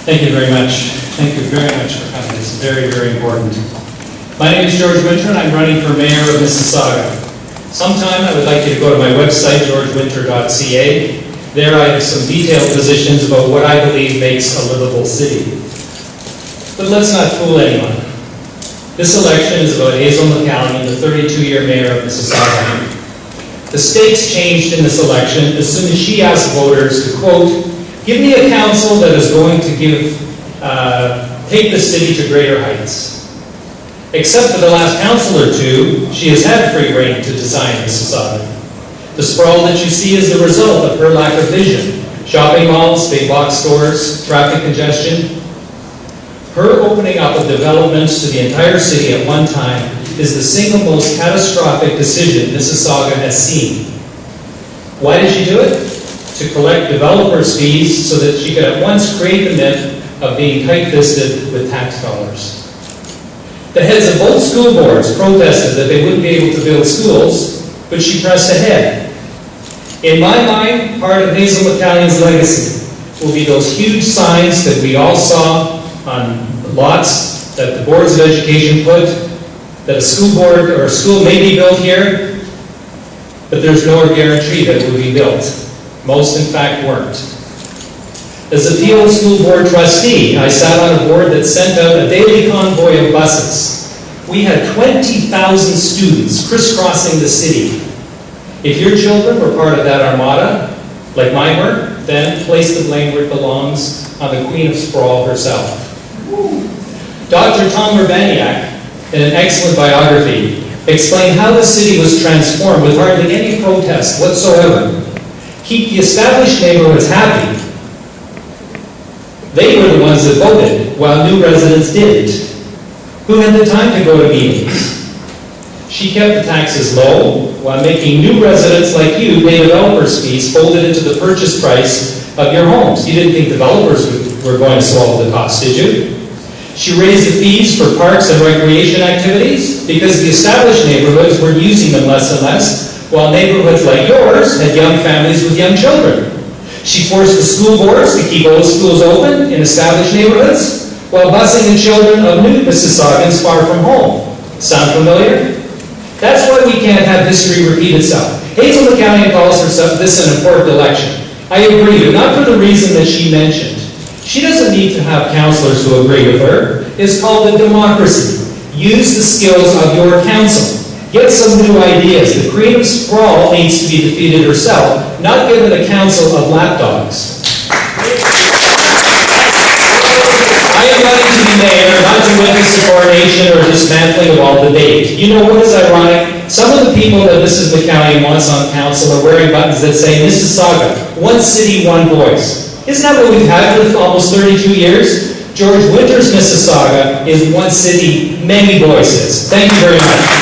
Thank you very much. Thank you very much for coming. It's very, very important. My name is George Winter, and I'm running for Mayor of Mississauga. Sometime I would like you to go to my website, georgewinter.ca. There I have some detailed positions about what I believe makes a livable city. But let's not fool anyone. This election is about Hazel McCallion, the 32-year mayor of Mississauga. The stakes changed in this election as soon as she asked voters to, quote, "Give me a council that is going to take the city to greater heights." Except for the last council or two, she has had free rein to design Mississauga. The sprawl that you see is the result of her lack of vision. Shopping malls, big box stores, traffic congestion. Her opening up of developments to the entire city at one time is the single most catastrophic decision Mississauga has seen. Why did she do it? To collect developers' fees so that she could at once create the myth of being tight-fisted with tax dollars. The heads of both school boards protested that they wouldn't be able to build schools, but she pressed ahead. In my mind, part of Hazel McCallion's legacy will be those huge signs that we all saw on lots that the boards of education put, that a school board or a school may be built here, but there's no guarantee that it will be built. Most, in fact, weren't. As a Peel School Board trustee, I sat on a board that sent out a daily convoy of buses. We had 20,000 students crisscrossing the city. If your children were part of that armada, like mine were, then place the blame where it belongs on the Queen of Sprawl herself. Dr. Tom Urbaniak, in an excellent biography, explained how the city was transformed with hardly any protest whatsoever. Keep the established neighborhoods happy. They were the ones that voted, while new residents didn't. Who had the time to go to meetings? She kept the taxes low, while making new residents like you pay developers' fees folded into the purchase price of your homes. You didn't think developers were going to swallow the cost, did you? She raised the fees for parks and recreation activities because the established neighborhoods were using them less and less, while neighborhoods like yours had young families with young children. She forced the school boards to keep old schools open in established neighborhoods, while busing the children of new Mississaugans far from home. Sound familiar? That's why we can't have history repeat itself. Hazel McCallion calls herself this an important election. I agree, but not for the reason that she mentioned. She doesn't need to have councillors who agree with her. It's called a democracy. Use the skills of your council. Get some new ideas. The Queen of Sprawl needs to be defeated herself, not given a council of lapdogs. I am running to be mayor, not to witness the coronation or dismantling of all debate. You know what is ironic? Some of the people that Mrs. McCallion wants on council are wearing buttons that say Mississauga, one city, one voice. Isn't that what we've had for almost 32 years? George Winter's Mississauga is one city, many voices. Thank you very much.